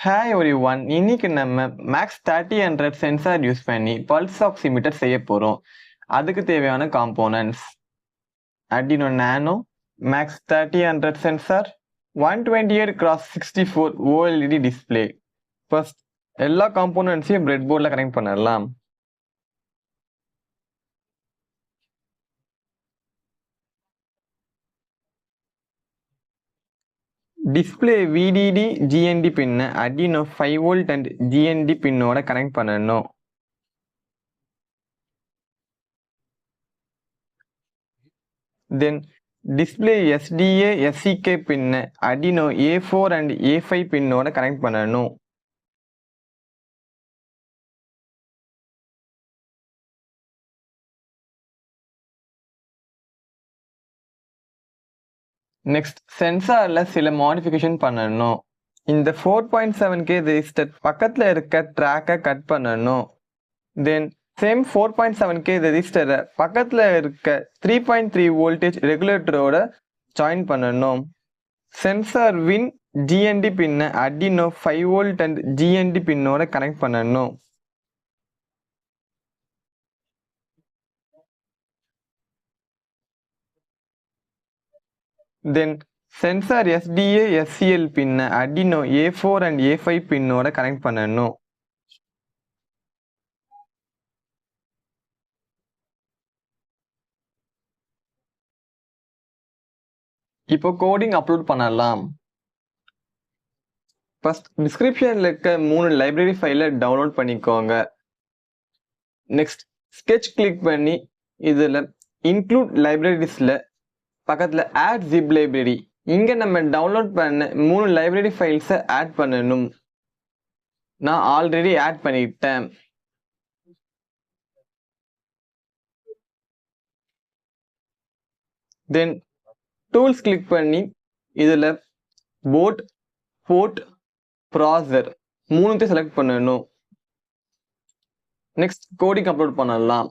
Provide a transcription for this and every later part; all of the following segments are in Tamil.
ஹாய் எவ்ரிஒன், இன்னைக்கு நம்ம மேக்ஸ் 3000 சென்சார் யூஸ் பண்ணி பல்ஸ் ஆக்சிமீட்டர் செய்ய போறோம். அதுக்கு தேவையான components Arduino Nano, MAX 3000 sensor, 128x64 OLED display. First எல்லா காம்போனன்ட்ஸையும் பிரெட் போர்டில் கனெக்ட் பண்ணிடலாம். டிஸ்பிளே VDD GND பின்னை Arduino 5V and GND பின்னோட கனெக்ட் பண்ணணும். தென் டிஸ்பிளே SDA SCK பின்னை Arduino A4 and A5 பின்னோட கனெக்ட் பண்ணணும். நெக்ஸ்ட் சென்சார்ல சில மாடிஃபிகேஷன் பண்ணணும். இந்த 4.7K ரெஜிஸ்டர் பக்கத்துல இருக்க ட்ராக்கை கட் பண்ணணும். தென் சேம் 4.7K ரெஜிஸ்டரை பக்கத்துல இருக்க 3.3 வோல்டேஜ் ரெகுலேட்டரோட ஜாயின் பண்ணணும். சென்சார் வின் GND பின்னை Arduino 5V and GND பின்னோட கனெக்ட் பண்ணணும். தென் சென்சார் SDA SCL பின்னை Arduino A4 and A5 பின்னோட கனெக்ட் பண்ணணும். இப்போ கோடிங் அப்லோட் பண்ணலாம். ஃபர்ஸ்ட் டிஸ்கிரிப்ஷன்ல இருக்க 3 லைப்ரரி ஃபைலை டவுன்லோட் பண்ணிக்கோங்க. நெக்ஸ்ட் ஸ்கெட்ச் கிளிக் பண்ணி இதில் இன்க்ளூட் லைப்ரரிஸ்ல பக்கத்தில் ஆட் ஜிப் லைப்ரரி, இங்கே நம்ம டவுன்லோட் பண்ண 3 லைப்ரரி ஃபைல்ஸை ஆட் பண்ணணும். நான் ஆல்ரெடி ஆட் பண்ணிட்டேன். தென் டூல்ஸ் கிளிக் பண்ணி இதில் போர்ட், போர்ட், ப்ராசர் 3த்தையும் செலக்ட் பண்ணணும். நெக்ஸ்ட் கோடிங் அப்லோட் பண்ணலாம்.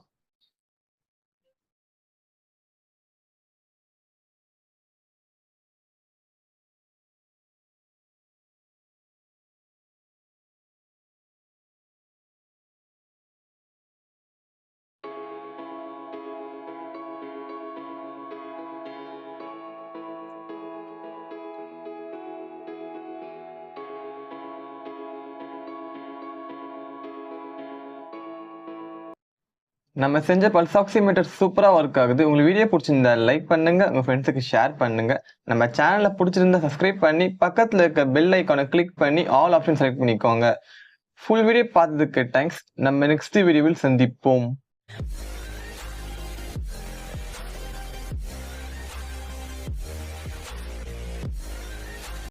நம்ம செஞ்ச பல்ஸ் ஆக்சிமீட்டர் சூப்பராக ஒர்க் ஆகுது. உங்களுக்கு வீடியோ பிடிச்சிருந்தா லைக் பண்ணுங்க, உங்கள் ஃப்ரெண்ட்ஸுக்கு ஷேர் பண்ணுங்க. நம்ம சேனலை பிடிச்சிருந்தா சப்ஸ்கிரைப் பண்ணி பக்கத்தில் இருக்க பெல் ஐக்கானை கிளிக் பண்ணி ஆல் ஆப்ஷன் செலக்ட் பண்ணிக்கோங்க. ஃபுல் வீடியோ பார்த்ததுக்கு தேங்க்ஸ். நம்ம நெக்ஸ்ட் வீடியோவில் சந்திப்போம்.